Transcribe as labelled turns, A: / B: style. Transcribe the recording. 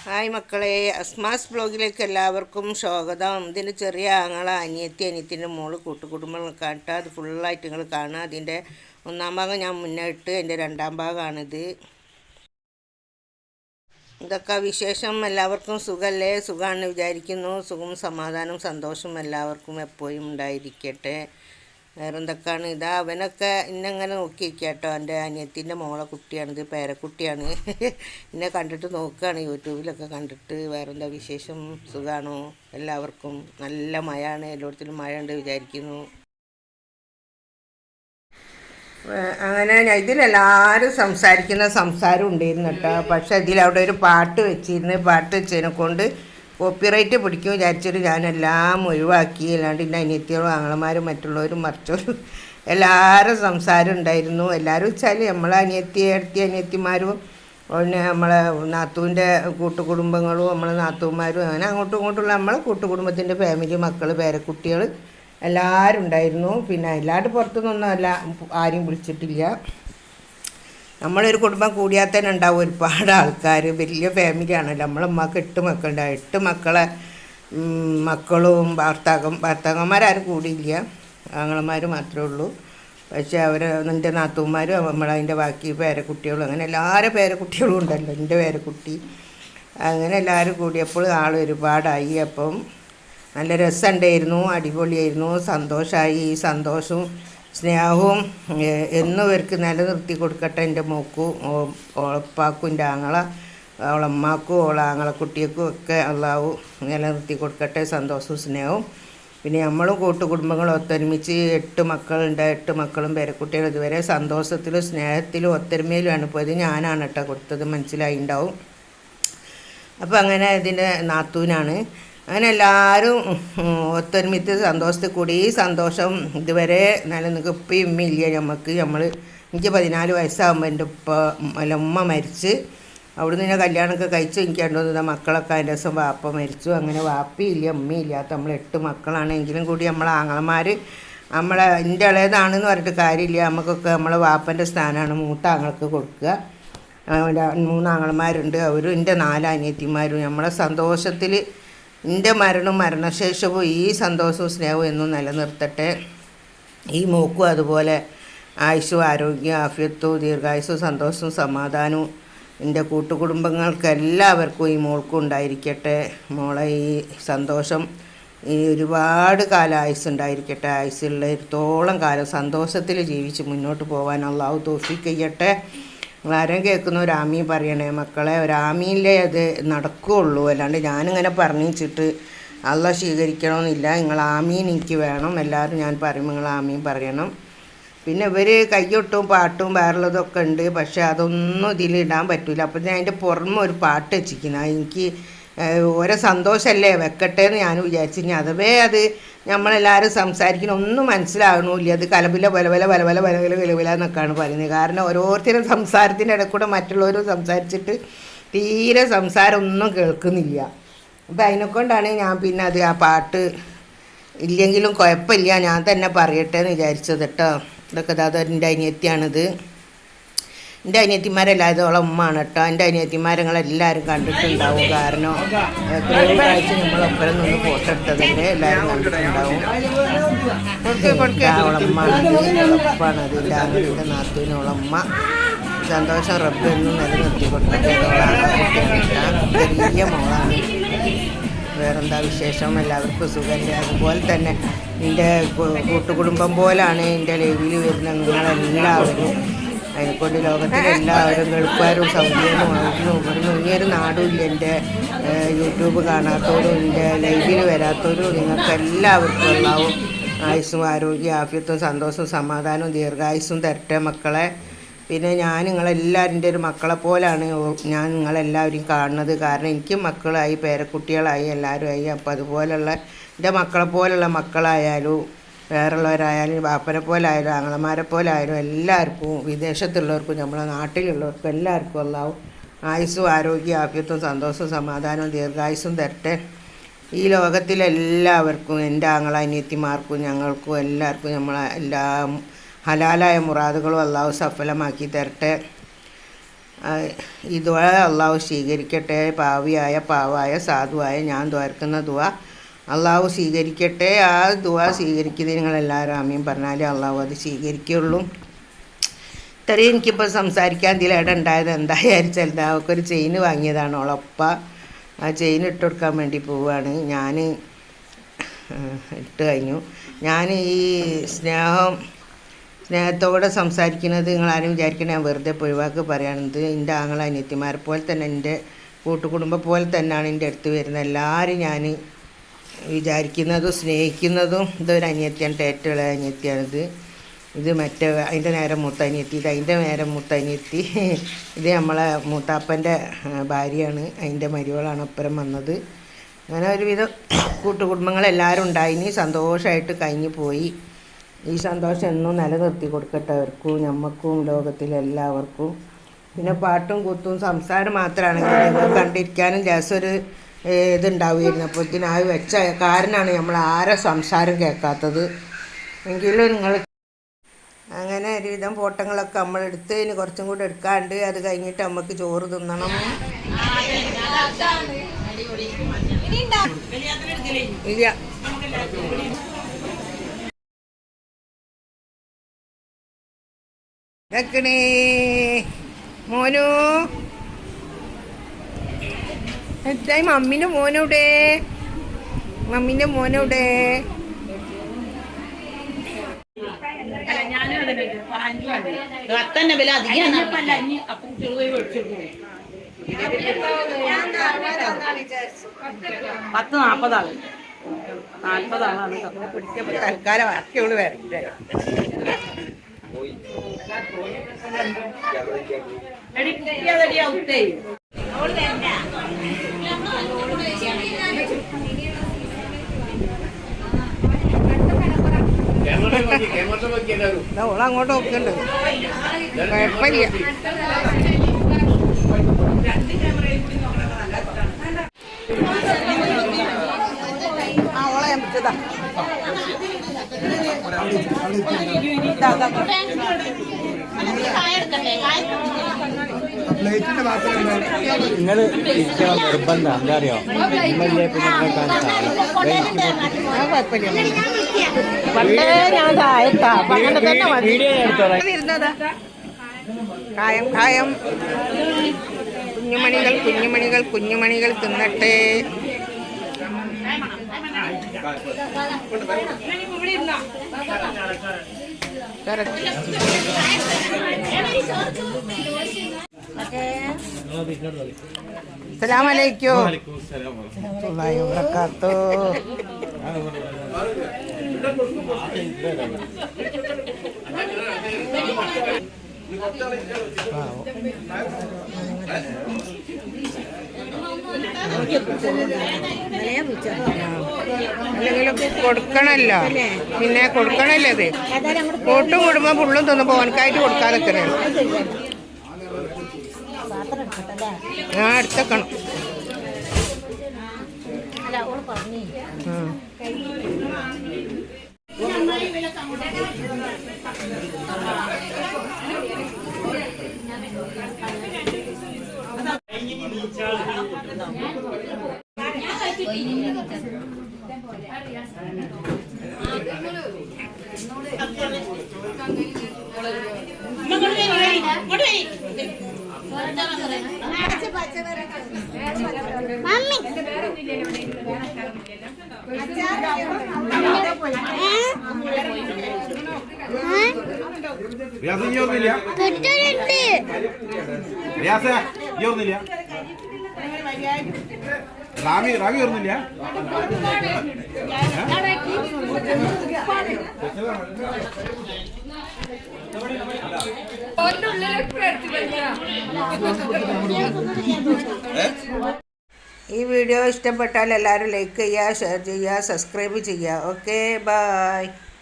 A: Hi മക്കളെ, അസ്മാസ് ബ്ലോഗിലേക്ക് എല്ലാവർക്കും സ്വാഗതം. ഇതിൻ്റെ ചെറിയ ആങ്ങളെ അനിയത്തിൻ്റെ മോള് കൂട്ടുകുടുംബം കാട്ടാ. അത് ഫുള്ളായിട്ട് നിങ്ങൾ കാണുക. അതിൻ്റെ ഒന്നാം ഭാഗം ഞാൻ മുന്നേ ഇട്ട്, എൻ്റെ രണ്ടാം ഭാഗമാണിത്. ഇതൊക്കെ വിശേഷം. എല്ലാവർക്കും സുഖമല്ലേ? സുഖമാണെന്ന് വിചാരിക്കുന്നു. സുഖവും സമാധാനവും സന്തോഷവും എല്ലാവർക്കും എപ്പോഴും ഉണ്ടായിരിക്കട്ടെ. വേറെന്തൊക്കെയാണ്? ഇതാ അവനൊക്കെ ഇന്നെങ്ങനെ നോക്കി വയ്ക്കുക കേട്ടോ. എൻ്റെ അനിയത്തിൻ്റെ മോളെ കുട്ടിയാണിത്, പേരക്കുട്ടിയാണ്. എന്നെ കണ്ടിട്ട് നോക്കുകയാണ്, യൂട്യൂബിലൊക്കെ കണ്ടിട്ട്. വേറെന്താ വിശേഷം? സുഖമാണോ എല്ലാവർക്കും? നല്ല മഴയാണ്, എല്ലായിടത്തിലും മഴ ഉണ്ട് വിചാരിക്കുന്നു. അങ്ങനെ ഇതിലെല്ലാവരും സംസാരിക്കുന്ന സംസാരം ഉണ്ടായിരുന്നു കേട്ടോ. പക്ഷെ ഇതിലവിടെ ഒരു പാട്ട് വെച്ചിരുന്നു. പാട്ട് വെച്ചതിനെ കൊണ്ട് കോപ്പിറൈറ്റ് പിടിക്കും വിചാരിച്ചിട്ട് ഞാനെല്ലാം ഒഴിവാക്കി. അല്ലാണ്ട് എൻ്റെ അനിയത്തികളും ആങ്ങളമാരും മറ്റുള്ളവരും മറിച്ചവരും എല്ലാവരും സംസാരം ഉണ്ടായിരുന്നു. എല്ലാവരും വെച്ചാൽ നമ്മളെ അനിയത്തിമാരും പിന്നെ നമ്മളെ നാത്തൂൻ്റെ കൂട്ടുകുടുംബങ്ങളും നമ്മളെ നാത്തൂന്മാരും അങ്ങനെ അങ്ങോട്ടും ഇങ്ങോട്ടുള്ള നമ്മളെ കൂട്ടുകുടുംബത്തിൻ്റെ ഫാമിലി, മക്കൾ, പേരക്കുട്ടികൾ എല്ലാവരും ഉണ്ടായിരുന്നു. പിന്നെ അല്ലാണ്ട് പുറത്തുനിന്നൊന്നും ആരെയും വിളിച്ചിട്ടില്ല. നമ്മളൊരു കുടുംബം കൂടിയാൽ തന്നെ ഉണ്ടാവും ഒരുപാട് ആൾക്കാർ. വലിയ ഫാമിലിയാണല്ലോ. നമ്മളമ്മക്ക് 8 മക്കളുണ്ടാവും. 8 മക്കളെ മക്കളും ഭർത്താക്കന്മാരും കൂടിയില്ല, ആങ്ങളമാർ മാത്രമേ ഉള്ളൂ. പക്ഷേ എൻ്റെ നാത്തൂന്മാരും നമ്മളതിൻ്റെ ബാക്കി പേരക്കുട്ടികളും അങ്ങനെ എല്ലാവരും പേരക്കുട്ടികളും ഉണ്ടല്ലോ. എൻ്റെ പേരക്കുട്ടി അങ്ങനെ എല്ലാവരും കൂടിയപ്പോൾ ആൾ ഒരുപാടായി. അപ്പം നല്ല രസമുണ്ടായിരുന്നു, അടിപൊളിയായിരുന്നു, സന്തോഷമായി. ഈ സന്തോഷവും സ്നേഹവും എന്നും ഇവർക്ക് നിലനിർത്തി കൊടുക്കട്ടെ. എൻ്റെ മോക്കും ഓളപ്പാക്കും എൻ്റെ ഓളമ്മാക്കും ആങ്ങളക്കുട്ടിയക്കും ഒക്കെ അള്ളാഹു നിലനിർത്തി കൊടുക്കട്ടെ സന്തോഷവും സ്നേഹവും. പിന്നെ നമ്മളും കൂട്ടുകുടുംബങ്ങളും ഒത്തൊരുമിച്ച് 8 മക്കളുണ്ട്. 8 മക്കളും പേരക്കുട്ടികളും ഇതുവരെ സന്തോഷത്തിലും സ്നേഹത്തിലും ഒത്തൊരുമയിലുമാണ് പോയത്. ഞാനാണ് കേട്ടോ കൊടുത്തത്, മനസ്സിലായി ഉണ്ടാവും. അപ്പോൾ അങ്ങനെ ഇതിൻ്റെ നാത്തൂനാണ്. അങ്ങനെ എല്ലാവരും ഒത്തൊരുമിച്ച് സന്തോഷത്തിൽ കൂടി. ഈ സന്തോഷം ഇതുവരെ നിലനിൽക്കും. ഉപ്പയും ഉമ്മയില്ല നമുക്ക്. എനിക്ക് 14 വയസ്സാകുമ്പോൾ എൻ്റെ ഉമ്മ മരിച്ച്. അവിടുന്ന് ഞാൻ കല്യാണമൊക്കെ കഴിച്ചു. എനിക്ക് രണ്ടുമൂന്ന് മക്കളൊക്കെ അതിൻ്റെ ദിവസം വാപ്പ മരിച്ചു. അങ്ങനെ വാപ്പയില്ല ഉമ്മയില്ലാത്ത നമ്മൾ 8 മക്കളാണെങ്കിലും കൂടി നമ്മളെ ആങ്ങളമാർ എൻ്റെ ഇളയതാണെന്ന് പറഞ്ഞിട്ട് കാര്യമില്ല. നമുക്കൊക്കെ നമ്മളെ വാപ്പൻ്റെ സ്ഥാനമാണ് മൂത്ത ആങ്ങൾക്ക് കൊടുക്കുക. 3 ആങ്ങളമാരുണ്ട്. അവരും എൻ്റെ 4 അനിയത്തിമാരും നമ്മളെ സന്തോഷത്തിൽ എൻ്റെ മരണശേഷവും ഈ സന്തോഷവും സ്നേഹവും എന്നും നിലനിർത്തട്ടെ. ഈ മോക്കും അതുപോലെ ആയുസ്സും ആരോഗ്യം ആഫിയത്തും ദീർഘായുസ്സും സന്തോഷവും സമാധാനവും എൻ്റെ കൂട്ടുകുടുംബങ്ങൾക്ക് എല്ലാവർക്കും ഈ മോൾക്കും ഉണ്ടായിരിക്കട്ടെ. മോളെ ഈ സന്തോഷം ഈ ഒരുപാട് കാലം ആയുസ്സുണ്ടായിരിക്കട്ടെ. ആയുസ്സുള്ളിടത്തോളം കാലം സന്തോഷത്തിൽ ജീവിച്ച് മുന്നോട്ട് പോകാൻ അള്ളാഹു തൗഫീഖ് ചെയ്യട്ടെ. നിങ്ങളാരും കേൾക്കുന്ന ഒരു ആമീൻ പറയണേ മക്കളെ. ഒരു ആമീനിലേ അത് നടക്കുകയുള്ളൂ. അല്ലാണ്ട് ഞാനിങ്ങനെ പറഞ്ഞിട്ട് അള്ളാഹ് സ്വീകരിക്കണമെന്നില്ല. നിങ്ങൾ ആമീൻ എനിക്ക് വേണം. എല്ലാവരും ഞാൻ പറയുമ്പോൾ നിങ്ങൾ ആമീൻ പറയണം. പിന്നെ ഇവർ കയ്യൊട്ടും പാട്ടും വേറുള്ളതൊക്കെ ഉണ്ട്. പക്ഷേ അതൊന്നും ഇതിലിടാൻ പറ്റില്ല. അപ്പോൾ ഞാൻ അതിൻ്റെ പുറമെ ഒരു പാട്ട് വെച്ചിരിക്കുന്നത്. എനിക്ക് ഓരോ സന്തോഷമല്ലേ വെക്കട്ടെ എന്ന് ഞാൻ വിചാരിച്ചു. ഇനി അഥവേ അത് നമ്മളെല്ലാവരും സംസാരിക്കുന്ന ഒന്നും മനസ്സിലാകണമില്ല. അത് കലപില വലവല എന്നൊക്കെയാണ് പറയുന്നത്. കാരണം ഓരോരുത്തരും സംസാരത്തിൻ്റെ ഇടയിൽ കൂടെ മറ്റുള്ളവരും സംസാരിച്ചിട്ട് തീരെ സംസാരം ഒന്നും കേൾക്കുന്നില്ല. അപ്പം അതിനെക്കൊണ്ടാണ് ഞാൻ പിന്നെ അത് ആ പാട്ട് ഇല്ലെങ്കിലും കുഴപ്പമില്ല, ഞാൻ തന്നെ പറയട്ടെ എന്ന് വിചാരിച്ചത് കേട്ടോ. ഇതൊക്കെ അതെൻ്റെ അനിയത്തിയാണിത്. എൻ്റെ അനിയത്തിമാരെല്ലാവരും ഓളെ ഉമ്മയാണ് കേട്ടോ. എൻ്റെ അനിയത്തിമാരെല്ലാവരും കണ്ടിട്ടുണ്ടാവും. കാരണം എത്രയോ പ്രാവശ്യം നമ്മളൊപ്പരം നിന്ന് ഫോട്ടോ എടുത്തതല്ലേ എല്ലാവരും കണ്ടിട്ടുണ്ടാവും. ഓളമ്മാണത്, ഉളപ്പാണത് എൻ്റെ ആങ്ങളുടെ നാത്തൂന് ഓളമ്മ. സന്തോഷം റബ്ബെന്നും നിലനിർത്തി കൊടുക്കട്ടെ. ചെറിയ മോളാണ്. വേറെന്താ വിശേഷം? എല്ലാവർക്കും സുഖമല്ലേ? അതുപോലെ തന്നെ എൻ്റെ കൂട്ടുകുടുംബം പോലാണ് എൻ്റെ ലൈവിൽ വരുന്ന നിങ്ങളെല്ലാവരും. അതിനെക്കൊണ്ട് ലോകത്തിലെല്ലാവരും ഗൾഫുകാരും സൗദിയിലും അവിടുന്ന് ഇവിടുന്ന് ഇനിയൊരു നാടുമില്ല എൻ്റെ യൂട്യൂബ് കാണാത്തവരും എൻ്റെ ലൈവിൽ വരാത്തവരും നിങ്ങൾക്കെല്ലാവർക്കും ഉണ്ടാവും ആയുസ്സും ആരോഗ്യം ആഫിയത്തും സന്തോഷവും സമാധാനവും ദീർഘായുസ്സും തരട്ടെ മക്കളെ. പിന്നെ ഞാൻ നിങ്ങളെല്ലാവരുടെ ഒരു മക്കളെ പോലാണ് ഞാൻ നിങ്ങളെല്ലാവരും കാണുന്നത്. കാരണം എനിക്കും മക്കളായി, പേരക്കുട്ടികളായി, എല്ലാവരും ആയി. അപ്പോൾ അതുപോലുള്ള എൻ്റെ മക്കളെ പോലുള്ള മക്കളായാലും വേറുള്ളവരായാലും ബാപ്പനെ പോലായാലും ആങ്ങളമാരെ പോലായാലും എല്ലാവർക്കും, വിദേശത്തുള്ളവർക്കും നമ്മളെ നാട്ടിലുള്ളവർക്കും എല്ലാവർക്കും അല്ലാവും ആയുസ്സും ആരോഗ്യം ആഫിയത്തും സന്തോഷവും സമാധാനവും ദീർഘായുസ്സും തരട്ടെ. ഈ ലോകത്തിലെല്ലാവർക്കും എൻ്റെ അനിയത്തിമാർക്കും ഞങ്ങൾക്കും എല്ലാവർക്കും നമ്മളെ എല്ലാ ഹലാലായ മുറാദുകളും അള്ളാഹു സഫലമാക്കി തരട്ടെ. ഈ ദുആ അള്ളാഹു സ്വീകരിക്കട്ടെ. പാവായ സാധുവായ ഞാൻ ദ്വാരക്കുന്ന ദുആ അള്ളാഹു സ്വീകരിക്കട്ടെ. ആ ദുആ സ്വീകരിക്കുന്നത് നിങ്ങളെല്ലാവരും ആമീൻ പറഞ്ഞാലേ അള്ളാഹു അത് സ്വീകരിക്കുള്ളൂ. ഇത്രയും എനിക്കിപ്പോൾ സംസാരിക്കാൻ ഇതിലിട ഉണ്ടായത് എന്തായാലും അവൾക്കൊരു ചെയിൻ വാങ്ങിയതാണ് ഓളൊപ്പ. ആ ചെയിൻ ഇട്ട് കൊടുക്കാൻ വേണ്ടി പോവുകയാണ്. ഞാൻ ഇട്ട് കഴിഞ്ഞു. ഞാൻ ഈ സ്നേഹത്തോടെ സംസാരിക്കുന്നത് നിങ്ങളാരും വിചാരിക്കണം ഞാൻ വെറുതെ ഒഴിവാക്കി പറയുകയാണിത്. എൻ്റെ ആങ്ങള അനിയത്തിമാരെ പോലെ തന്നെ എൻ്റെ കൂട്ടുകുടുംബം പോലെ തന്നെയാണ് എൻ്റെ അടുത്ത് വരുന്നത്. എല്ലാവരും ഞാൻ വിചാരിക്കുന്നതും സ്നേഹിക്കുന്നതും ഇതൊരു അനിയത്തിയാണ്, ഏറ്റവും ഇളയ അനിയത്തിയാണിത്. ഇത് മറ്റേ അതിൻ്റെ നേരെ മൂത്ത അനിയത്തി, ഇത് അതിൻ്റെ നേരെ മൂത്ത അനിയത്തി. ഇത് നമ്മളെ മൂത്താപ്പൻ്റെ ഭാര്യയാണ്, അതിൻ്റെ മരുമകളാണ് ഒപ്പരം വന്നത്. അങ്ങനെ ഒരുവിധം കൂട്ടുകുടുംബങ്ങളെല്ലാവരും ഉണ്ടായിനി, സന്തോഷമായിട്ട് കഴിഞ്ഞു പോയി. ഈ സന്തോഷം എന്നും നിലനിർത്തി കൊടുക്കട്ടെ അവർക്കും ഞമ്മക്കും ലോകത്തിലെല്ലാവർക്കും. പിന്നെ പാട്ടും കൂത്തും സംസാരം മാത്രമാണെങ്കിൽ നിങ്ങൾ കണ്ടിരിക്കാനും രസമൊരു ഇതുണ്ടാവുമായിരുന്നു. അപ്പോൾ ഇതിനായി വെച്ച കാരണമാണ് നമ്മൾ ആരെ സംസാരം കേൾക്കാത്തത്. എങ്കിലും നിങ്ങൾ അങ്ങനെ ഒരുവിധം ഫോട്ടോകളൊക്കെ നമ്മളെടുത്ത് ഇനി കുറച്ചും കൂടെ എടുക്കാണ്ട് അത് കഴിഞ്ഞിട്ട് നമുക്ക് ചോറ് തിന്നണം. ഇല്ല ഇതൊക്കണേ മോനു എന്തായി മമ്മീൻ്റെ മോനൂടെ തൽക്കാലം ബാക്കിയുള്ളു വരട്ടെ. ഓളങ്ങോട്ട് നോക്കണ്ട്, കുഴപ്പമില്ല. ഓളെ ഞാൻ പിടിച്ചതാ.
B: നിങ്ങൾ നിർബന്ധം എന്താ അറിയോ?
A: കായം കുഞ്ഞുമണികൾ തിന്നട്ടെ. അസ്സലാമലൈക്കും വറഹ്മത്തുള്ളാഹി വബറകാതുഹു. അല്ലെങ്കിലും കൊടുക്കണല്ലോ, പിന്നെ കൊടുക്കണല്ലോ. ഇത് കൂട്ടും കുടുംബം ഫുള്ളും തിന്നുമ്പോ ഓനക്കായിട്ട് കൊടുക്കാതൊക്കെ ഞാൻ എടുത്തേക്കണം.
C: റാവി ഓർന്നില്ല.
A: ഈ വീഡിയോ ഇഷ്ടപ്പെട്ടാൽ എല്ലാവരും ലൈക്ക് ചെയ്യുക, ഷെയർ ചെയ്യുക, സബ്സ്ക്രൈബ് ചെയ്യുക. Okay, by.